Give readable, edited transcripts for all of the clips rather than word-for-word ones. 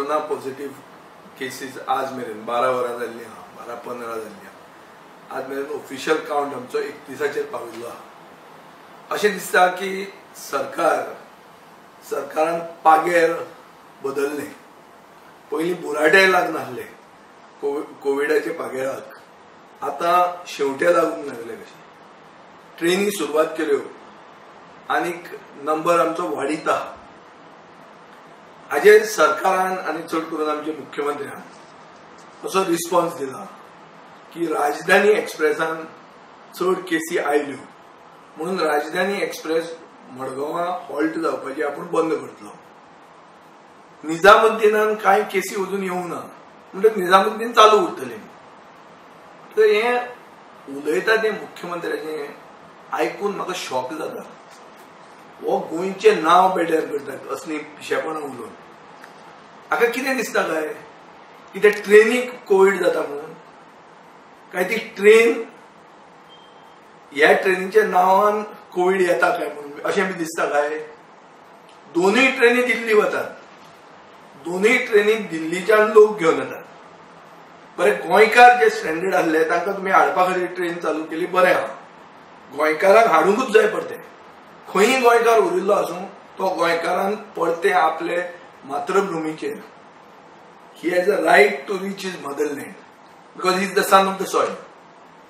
Corona positive cases आज मेरेन 12 वरां जाल्ली आहा, 12-15 जाल्ली आहा. आज मेरेन ऑफिशियल काउंट आमचो 31 पाविल्लो आहा. अशें दिसता की सरकारान पागेर बदलले. पयलीं बुराटे लागनासले कोविडाचे पागेराक, आतां शेवटे लागूंक लागले. कशें ट्रेनी सुरवात केल्यो आनीक नंबर आमचो वाडीता. हाजेर सरकारान आनी चड करून आमच्या मुख्यमंत्र्यान असो रिस्पॉन्स दिला की राजधानी एक्सप्रेसान चड केसी आयल्यो म्हणून राजधानी एक्सप्रेस मडगांवां हॉल्ट जावपाची आपूण बंद करतलो. निजामुद्दीनान कांय केसी अजून येवंक ना म्हणटकीर निजामुद्दीन चालू उरतले. तर हे उलयता ते मुख्यमंत्र्याचे आयकून म्हाका शॉक जाता. हो गोंयचे नांव बेड्यार करतात असली पिशेपणां उलोवन. हाका कितें दिसता काय की ते ट्रेनीक कोविड जाता म्हणून, काय ती ट्रेन ह्या ट्रेनीच्या नांवान कोविड येता काय म्हणून अशें बी दिसता काय. दोनूय ट्रेनी दिल्ली वतात, दोनूय ट्रेनीक दिल्लीच्यान लोक घेवन येतात. बरें, गोंयकार जे स्ट्रँडेड आसले तांकां तुमी हाडपा खातीर ट्रेन चालू केली, बरें आहा. गोंयकारांक हाडूंकूच जाय परते. खंयी गोंयकार उरिल्लो आसूं तो गोंयकारान परते आपले मातृभुमीचेर. He has a right to reach his motherland because he is the son of the soil.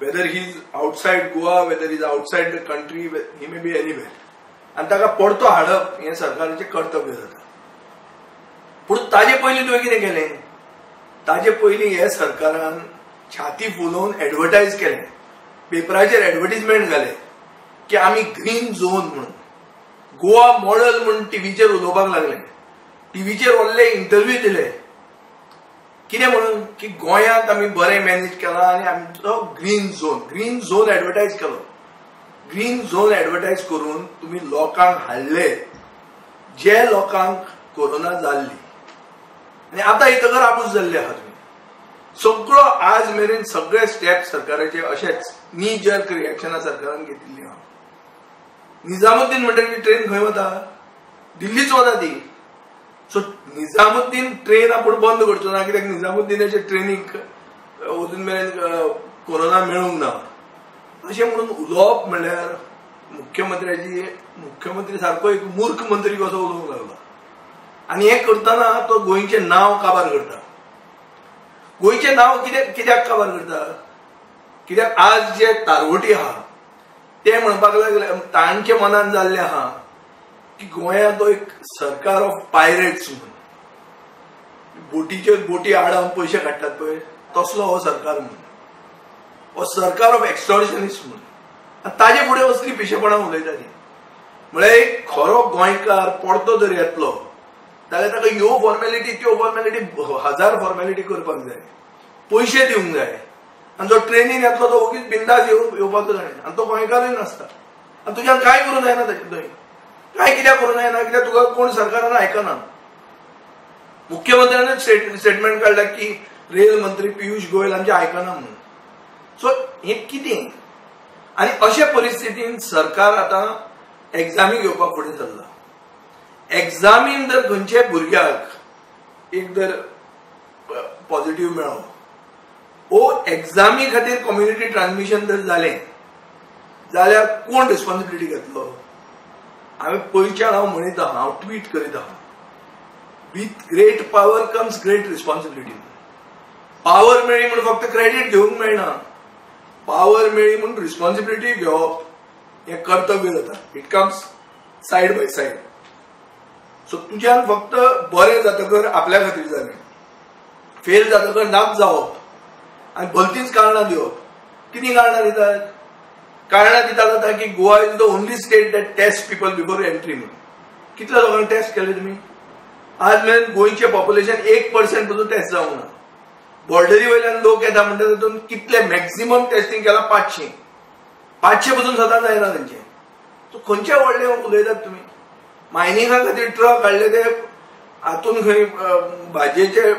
Whether he is outside Goa, whether is outside the country, he may be anywhere. आनी ताका परतो हाडप हें सरकाराचें कर्तव्य जाता. पूण ताजे पयलीं तुवें कितें केलें? ताजे पयलीं हे सरकारान छाती फुलोवन एडवर्टायज केलें, पेपराचेर एडवर्टिजमेंट घाले की आमी ग्रीन झोन म्हणून. गोवा मॉडल म्हणून टीव्हीचेर उलोवपाक लागले. टीव्हीचेर व्हडले इंटरव्यू दिले. कितें म्हणून की गोंयांत आमी बरें मॅनेज केलां आनी आमचो ग्रीन झोन एडवर्टायज केलो. ग्रीन झोन एडवर्टायज करून तुमी लोकांक हाडले जे लोकांक कोरोना जाल्ली आनी आतां इतकर आपूस जाल्ले आहा. तुमी सगळो आज मेरेन सगळे स्टेप सरकाराचे अशेच नी जर्क रिएक्शनां सरकारान घेतिल्ली आहा. निजामुद्दीन म्हणटकीर ट्रेन खंय वता? दिल्लीच वता ती. सो निजामुद्दीन ट्रेन आपूण बंद करचो ना कित्याक निजामुद्दीनाच्या ट्रेनीक अजून मेरेन कोरोना मेळूंक ना अशें म्हणून उलोवप म्हणल्यार मुख्यमंत्री सारको एक मूर्ख मंत्री कसो उलोवंक लागला. आनी हें करतना तो गोंयचें नांव काबार करता. गोंयचें नांव कित्याक काबार करता? कित्याक आज जे तारवटी आहा ते म्हणपाक लागले, तांचे मनान जाल्लें आहा की गोंयांत तो एक सरकार ऑफ पायरेट्स म्हणून. बोटी आडावन पयशे काडटात पळय तसलो हो सरकार म्हणून, हो सरकार ऑफ एक्स्टॉर्शनिस्ट म्हणून. ताजे फुडें असली पिशेपणां उलयता ती. म्हळ्यार एक खरो गोंयकार परतो जर येतलो जाल्यार ताका ह्यो फॉर्मेलिटी त्यो फॉर्मेलिटी 1000 फॉर्मेलिटी करपाक जाय, पयशे दिवंक जाय. आनी जो ट्रेनीन येतलो तो ओगीच बिंदास येवपाक जाय. आनी तो गोंयकारूय नासता. आनी तुज्यान कांय करूं जायना ताचे थंय. कांय कित्याक करूं जायना? कित्याक तुका कोण सरकारान आयकना. मुख्यमंत्र्यान स्टेटमेंट काडला की रेल मंत्री पियुष गोयल आमचे आयकना म्हणून. सो हें कितें? आनी अशे परिस्थितीन सरकार आतां एग्जामी घेवपाक फुडें सरला. एग्जामीन जर खंयचे भुरग्याक एक जर पॉझिटिव्ह मेळ्ळो, ओ एग्जामी खातीर कम्युनिटी ट्रान्समिशन जर जालें जाल्यार कोण रिस्पॉन्सिबिलिटी घेतलो? हांवें पयलींच्यान हांव म्हणीत आहा, हांव ट्वीट करीत आहा, with great power comes great responsibility. Power मेळ्ळी म्हणून फक्त क्रेडीट घेवंक मेळना. पावर मेळ्ळी म्हणून रिस्पॉन्सिबिलिटी घेवप हें कर्तव्य जाता. It comes side by side. So तुज्यान फक्त बरें जातकर आपल्या खातीर जालें, फेल जातकर नाक जावप आनी भलतींच कारणां दिवप. कितें कारणां दितात? कारणां दिता जाता की Goa is the only state that test people before entry म्हणून. कितल्या लोकांक टेस्ट केले तुमी? आज मेरेन गोंयचें पॉप्युलेशन 1% पसून टेस्ट जावंक ना. बॉर्डरी वयल्यान लोक येता म्हणटा तातूंत कितले मॅक्झिमम टेस्टिंग केलां? 500 पसून सदां जायना तांचें. सो खंयचे व्हडले उलयतात तुमी? मायनिंगा खातीर ट्रक हाडले ते हातून खंय भाजयेचे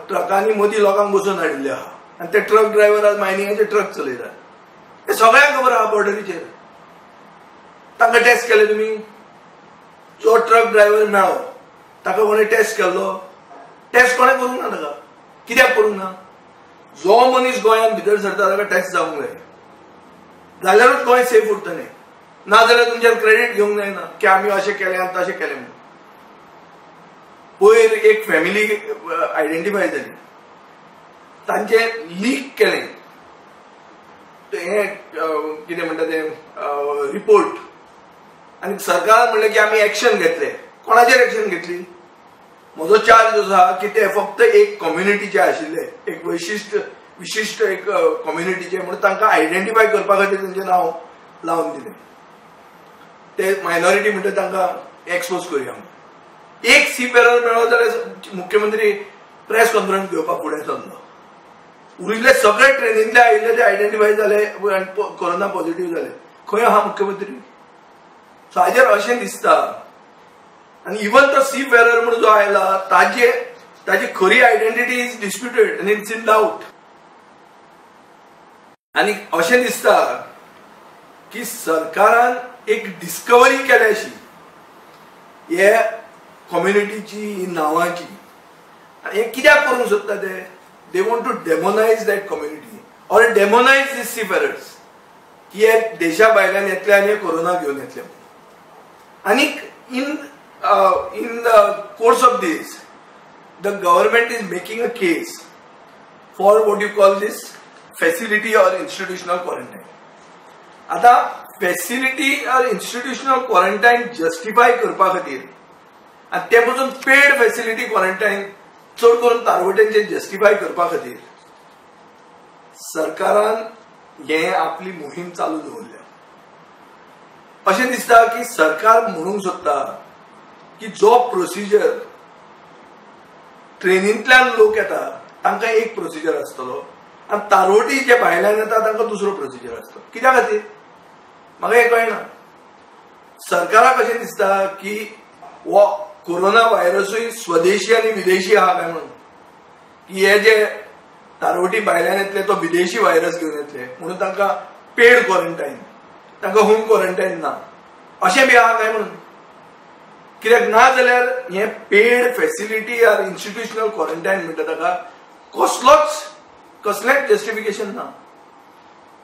ट्रकांनी मदीं लोकांक बसून हाडिल्ले आहा आनी ते ट्रक ड्रायव्हर आज मायनिंगाचे ट्रक चलयतात. हे सगळ्यांक खबर आहा बॉर्डरीचेर. तांकां टेस्ट केले तुमी? जो ट्रक ड्रायव्हर मेळ्ळो ताका कोणें टेस्ट केल्लो? टेस्ट कोणें करूंक ना ताका. कित्याक करूंक ना? जो मनीस गोंयांत भितर सरता ताका टेस्ट जावंक जाय, जाल्यारूच गोंय सेफ उरतलें. नाजाल्यार तुमच्यान क्रेडीट घेवंक जायना की आमी अशें केलें आनी तशें केलें म्हणून. पयर एक फॅमिली आयडेंटिफाय जाली, तांचें लीक केलें हें कितें म्हणटा तें रिपोर्ट, आनी सरकार म्हणलें की आमी एक्शन घेतले. कोणाचेर एक्शन घेतली? म्हजो चार्ज असो आहा की ते फक्त एक कम्युनिटीचे आशिल्ले, एक विशिश्ट एक कम्युनिटीचे म्हणून तांकां आयडेंटिफाय करपा खातीर तांचें नांव लावन दिलें. ते मायनॉरिटी म्हणटा तांकां एक्सपोज करुया म्हणून. एक सीपेरर मेळ्ळो जाल्यार मुख्यमंत्री प्रेस कॉन्फरन्स घेवपाक फुडें सरलो. उरिल्ले सगळे ट्रेनींतले आयिल्ले ते आयडेंटिफाय जाले आनी कोरोना पॉझिटिव्ह जाले. खंय आहा मुख्यमंत्री? सो हाजेर अशें दिसता. आनी इवन तो सीपेरर म्हणून जो आयला ताजी खरी आयडेंटिटी इज डिस्प्युटेड आनी इट्स इन डाउट. आनी अशें दिसता की सरकारान एक डिस्कवरी केल्याशी हे कम्युनिटीची नांवाची. हे कित्याक करूंक सोदता ते? They want to demonise that community or demonise these seafarers की हे देशा भायल्यान येतले आनी हे कोरोना घेवन येतले. आनीक in the course of this, the government is making a case for what you call this facility or institutional quarantine. आता facility or institutional quarantine justify करपा खातीर आनी ते पासून पेड फॅसिलिटी क्वारंटायन चड करून तारवटेंचे जस्टिफाय करपा खातीर सरकारान हे आपली मोहीम चालू दवरल्या. अशें दिसता की सरकार म्हणूंक सोदता की जो प्रोसिजर ट्रेनींतल्यान लोक येता तांकां एक प्रोसिजर आसतलो आनी तारवटी जे भायल्यान येता तांकां दुसरो प्रोसिजर आसतलो. कित्या खातीर? म्हाका हें कळना. सरकाराक अशें दिसता की हो कोरोना व्हायरसूय स्वदेशी आनी विदेशी आहा काय म्हणून, की हे जे तारवटी भायल्यान येतले तो विदेशी व्हायरस घेवन येतले म्हणून तांकां पेड क्वॉरंटायन, तांकां होम क्वॉरंटायन ना अशें बी आहा काय म्हणून. कित्याक ना जाल्यार हे paid facility or institutional quarantine म्हणटा ताका कसलेंच जस्टिफिकेशन ना.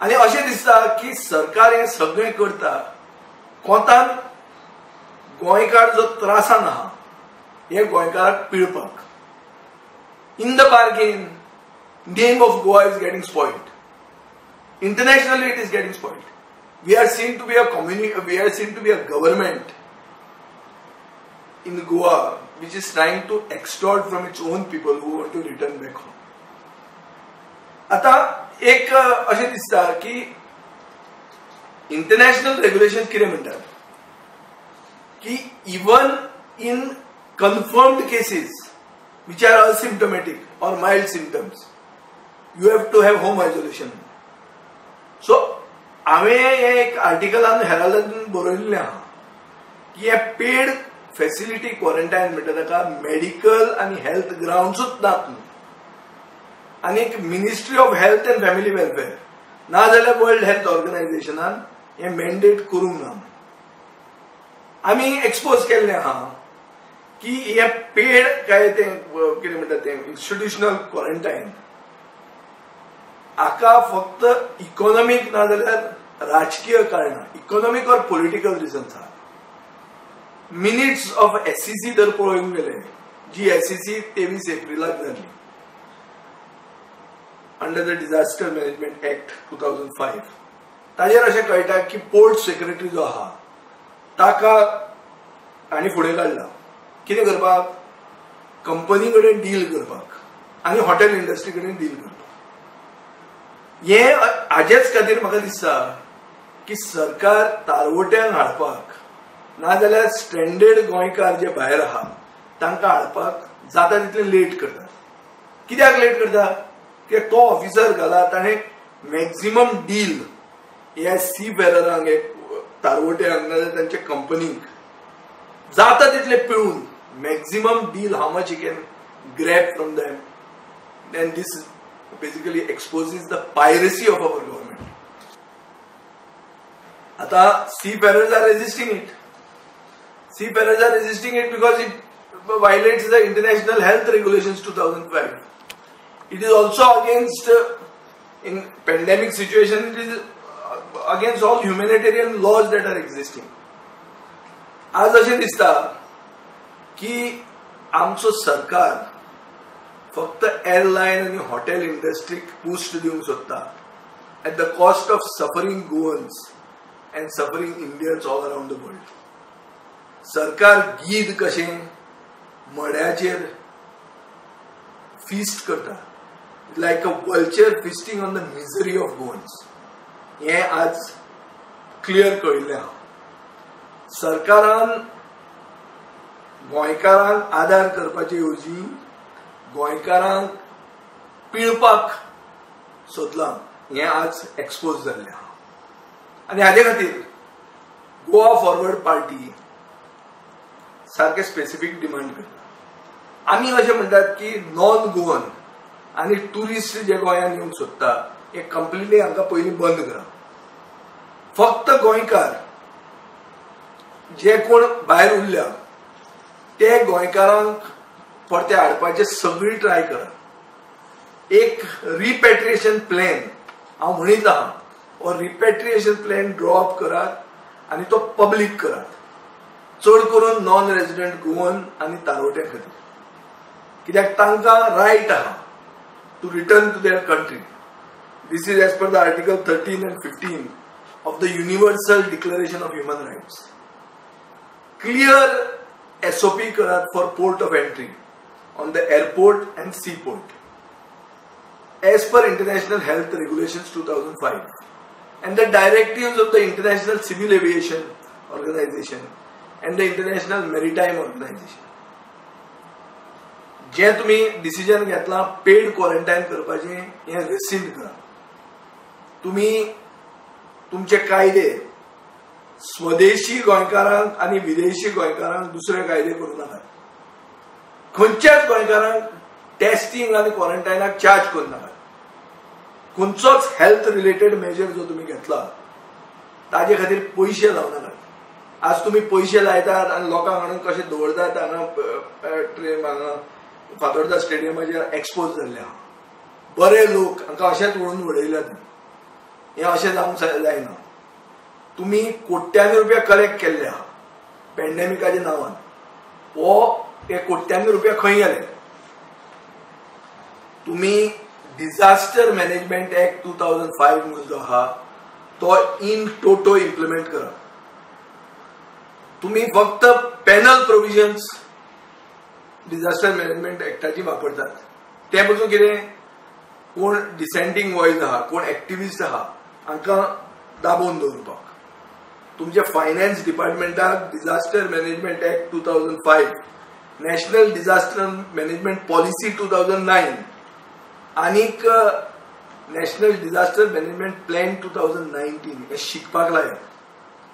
आनी अशें दिसता की सरकार हें सगळें करता कोंतान गोंयकार जो त्रासान आहा हे गोंयकाराक पिळपाक. In the bargain name of Goa is getting spoiled. Internationally it is getting spoiled. We are seen to be a government in Goa which is trying to extort from its own people who want to return back home. आता एक अशें दिसता की international regulation कितें म्हणटात की even in confirmed cases which are asymptomatic or mild symptoms you have to have home isolation. So हांवें एक आर्टिकलान हेराल्डान बरयल्लें आहा की हे पेड फॅसिलिटी क्वॉरंटायन म्हणटा ताका मेडिकल आनी हेल्थ ग्रावंड्सूच नात न्हू. आनी एक ministry of health and family welfare ना जाल्यार वर्ल्ड हेल्थ ऑर्गनायझेशनान हे मॅन्डेट करूंक ना. आमी एक्सपोज केल्लें आहा की हे पेड काय ते कितें म्हणटा तें इन्स्टिट्युशनल क्वॉरंटायन हाका फक्त इकॉनॉमीक ना जाल्यार राजकीय कारणां, इकॉनॉमीक ऑर पॉलिटिकल रिजन्स आहा. मिनिट्स ऑफ एससीसी जर पळोवंक गेले, जी एससीसी 23 एप्रिलाक जाली under the disaster management act 2005, ताजेर अशें कळटा की पोर्ट सेक्रेटरी जो आहा ताका आनी फुडें काडला कितें करपाक? कंपनी कडेन डील करपाक आनी हॉटेल इंडस्ट्री कडेन डील करपाक. हे हाजेच खातीर म्हाका दिसता की सरकार तारवट्यांक हाडपाक ना जाल्यार स्ट्रँडेड गोंयकार जे भायर आहा तांकां हाडपाक जाता तितलें लेट करता. कित्याक लेट करता? कित्याक तो ऑफिसर घाला ताणें मॅक्झिमम डील ह्या सी बेररांक तारवट्यांक ना जाल्यार तांचे कंपनीक जाता तितलें पिळून maximum deal how much he can grab from them. Then these basically exposes the piracy of our government. आता seafarers are resisting it. Seafarers are resisting it because violates the international health regulations 2005. It is also against, in pandemic situation, it is against all humanitarian laws that are existing. आज अशें दिसता की आमचो सरकार फक्त airline आणि hotel इंडस्ट्रीक boost दिवंक सोदता at the cost of suffering Goans and suffering Indians all around the world. सरकार गीद कशें मड्याचेर feast करता, like a vulture feasting on the misery of Goans. हे आज क्लियर कळिल्लें आहा. सरकारान गोंयकारांक आदार करपाचे ऐवजी गोंयकारांक पिळपाक सोदलां हे आज एक्सपोज जाल्लें आहा. आनी हाचे खातीर गोवा फॉरवर्ड पार्टी सारके स्पेसिफिक डिमांड करता. आमी अशें म्हणटात की नॉन गोवन आनी टुरिस्ट जे गोंयांत येवंक सोदता हे कंप्लिटली हांकां पयलीं बंद करा. फक्त गोंयकार जे कोण भायर उरल्या ते गोंयकारांक परते हाडपाचे सगळी ट्राय करा. एक रिपॅट्रिएशन प्लॅन हांव म्हणीत आहा, हो रिपॅट्रिएशन प्लॅन ड्रॉ अप करात आनी तो पब्लीक करात, चड करून नॉन रेजिडेंट गोवन आनी तारोट्यां खातीर, कित्याक तांकां रायट आहा to return to their country. This is as per the article 13 and 15 of the Universal Declaration of Human Rights. Clear SOP karat for port of entry on the airport and seaport as per International Health Regulations 2005 and the directives of the International Civil Aviation Organization and the International Maritime Organization. जे तुम्ही decision घेतला paid quarantine करपाचे हे रेसिंड करा. तुम्ही तुमचे कायदे स्वदेशी गोंयकारांक आणि विदेशी गोंयकारांक दुसरे कायदे करू नाका. खंयच्याच गोंयकारांक टेस्टिंग आणि क्वारंटायनाक चार्ज करू नाका. खंयचोच हेल्थ रिलेटेड मेजर जो तुम्ही घेतला ताजे खातीर पयशे लावू नाका. आज तुम्ही पयशे लायतात आणि लोकांक हाडून कशे दवरतात हांगा फातोर्डा स्टेडियमाचेर एक्सपोज जाल्ले आहा. बरे लोक हांकां अशेंच वळून उडयल्यात. हे अशें जावंक जायना. तुम्ही कोट्यांनी रुपया कलेक्ट केल्ले आहा पॅन्डेमिकाच्या नांवान. हो हे कोट्यांनी रुपया खंय गेले? तुम्ही डिझास्टर मॅनेजमेंट ऍक्ट 2005 म्हणून जो आहा तो इन टोटो इम्प्लिमेंट करा. तुम्ही फक्त पॅनल प्रोविजन्स डिझास्टर मॅनेजमेंट ऍक्टाची वापरतात. ते पसून कितें कोण डिसेंटिंग वॉयस आहा, कोण एक्टिविस्ट आहा हांकां दाबोवन दवरपाक. तुमच्या फायनान्स डिपार्टमेंटाक disaster management act 2005, national disaster management policy 2009 आनीक नॅशनल डिझास्टर मॅनेजमेंट प्लॅन 2019 हे शिकपाक लायात.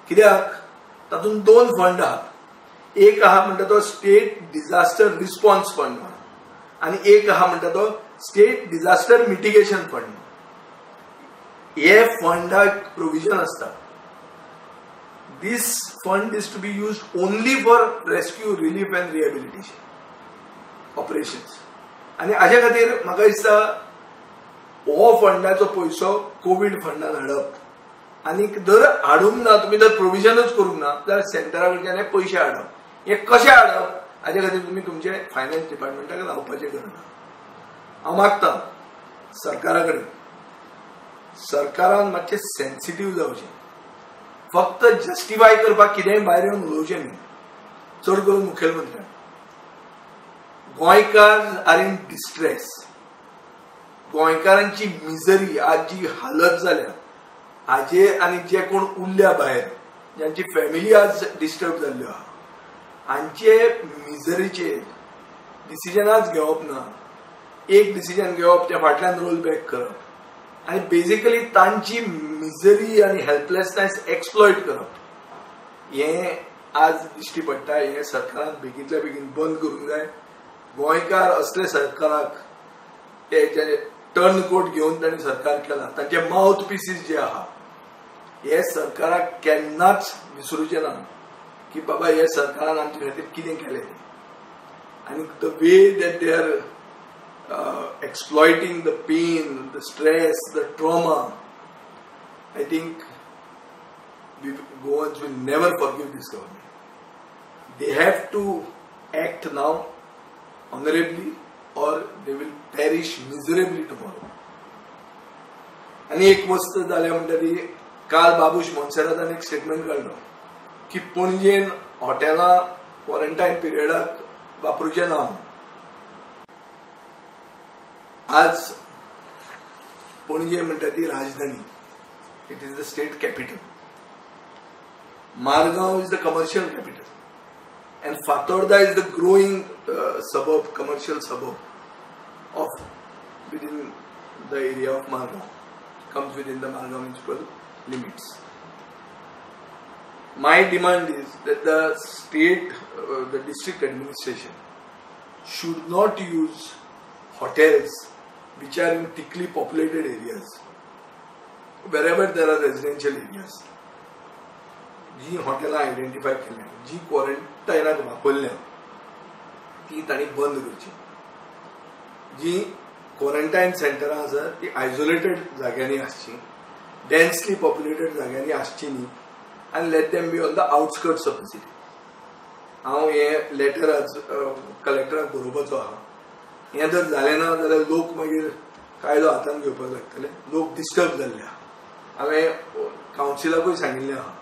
कित्याक तातूंत दोन फंड आहात. एक आहा म्हणटा तो स्टेट डिझास्टर रिस्पॉन्स फंड आनी एक आहा म्हणटा तो स्टेट डिझास्टर मिटिगेशन फंड. हे फंडाक प्रोविजन आसता. This fund is to be used only for rescue, relief and rehabilitation operations. आणि अशा खातीर म्हाका दिसता हो फंडाचो पयसो कोविड फंडान हाडप आनी जर हाडूंक ना, तुम्ही जर प्रोविजनच करूंक ना जाल्यार सेंटरा कडच्यान हे पयशे हाडप. हे कशें हाडप हाचे खातीर तुम्ही तुमचे फायनान्स डिपार्टमेंटाक लावपाचें गरज. हांव मागता सरकारा कडेन, सरकारान मातशें सेन्सिटीव जावचें. फक्त जस्टिफाय करपाक कितेंय भायर येवन उलोवचें न्ही. चड करून मुखेलमंत्र्यान गोंयकार आर इन डिस्ट्रेस. गोंयकारांची मिजरी आज जी हालत जाल्या हाजे आनी जे कोण उरल्या भायर ज्यांची फॅमिली आज डिस्टर्ब जाल्ल्यो आहा हांचे मिजरीचेर डिसिजनाच घेवप ना. एक डिसिजन घेवप त्या फाटल्यान रोल बॅक करप आनी बेसिकली तांची मिजरी आनी हेल्पलेसनेस एक्सप्लॉयट करप हे आज दिश्टी पडटा. हे सरकारान बेगींतल्या बेगीन बंद करूंक जाय. गोंयकार असले सरकाराक ते टर्न कोट घेवन तांणी सरकार केला तांचे माउथ पिसीस जे आहा हे सरकाराक केन्नाच विसरूचे ना की बाबा हे सरकारान आमचे खातीर कितें केलें. and the way that they are exploiting the pain, the stress, the trauma, I think Goans will never forgive this government. They have to act now honorably or they will perish miserably tomorrow. आणि एक वस्त जाल्या म्हणटरी काल बाबूश मोन्सेरातान एक statement काढलो की पणजेन हॉटेलां quarantine पिरियडाक वापरूचे ना. आज पणजे म्हणटा ती राजधानी, it is the state capital. Margao is the commercial capital, and Fatorda is the growing suburb, commercial suburb of within the area of Margao, comes within the Margao municipal limits. My demand is that the state, the district administration should not use hotels which are in thickly populated areas, wherever there are residential areas. जी हॉटेलां identify केल्या, जी क्वारंटायनाक वापरल्या ती तांणी बंद करची. जी quarantine सेंटरां आसात ती isolated जाग्यांनी आसची, डेन्सली पॉप्युलेटेड जाग्यांनी आसची न्ही, आनी let them be on the outskirts of the city. हांव हें लेटर आज कलेक्टराक बरोवपाचो आहा. हें जर जालें ना जाल्यार लोक मागीर कायदो हातांत घेवपाक लागतले. लोक डिस्टर्ब जाल्ले आहा. हांवें कावन्सिलाकूय सांगिल्लें आहा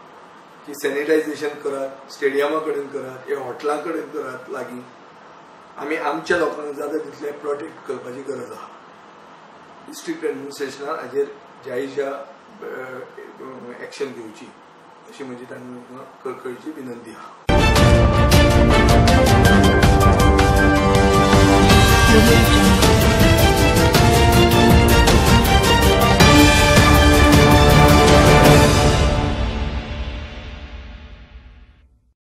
की सॅनिटायझेशन करात, स्टेडियमा कडेन करात, हे हॉटेलां कडेन करात लागीं. आमी आमच्या लोकांक जाता तितले प्रोटेक्ट करपाची गरज आहा. डिस्ट्रिक्ट एडमिनिस्ट्रेशनान हाजेर जायच्या एक्शन घेवची अशी म्हजी तांकां कळकळीची विनंती आहा.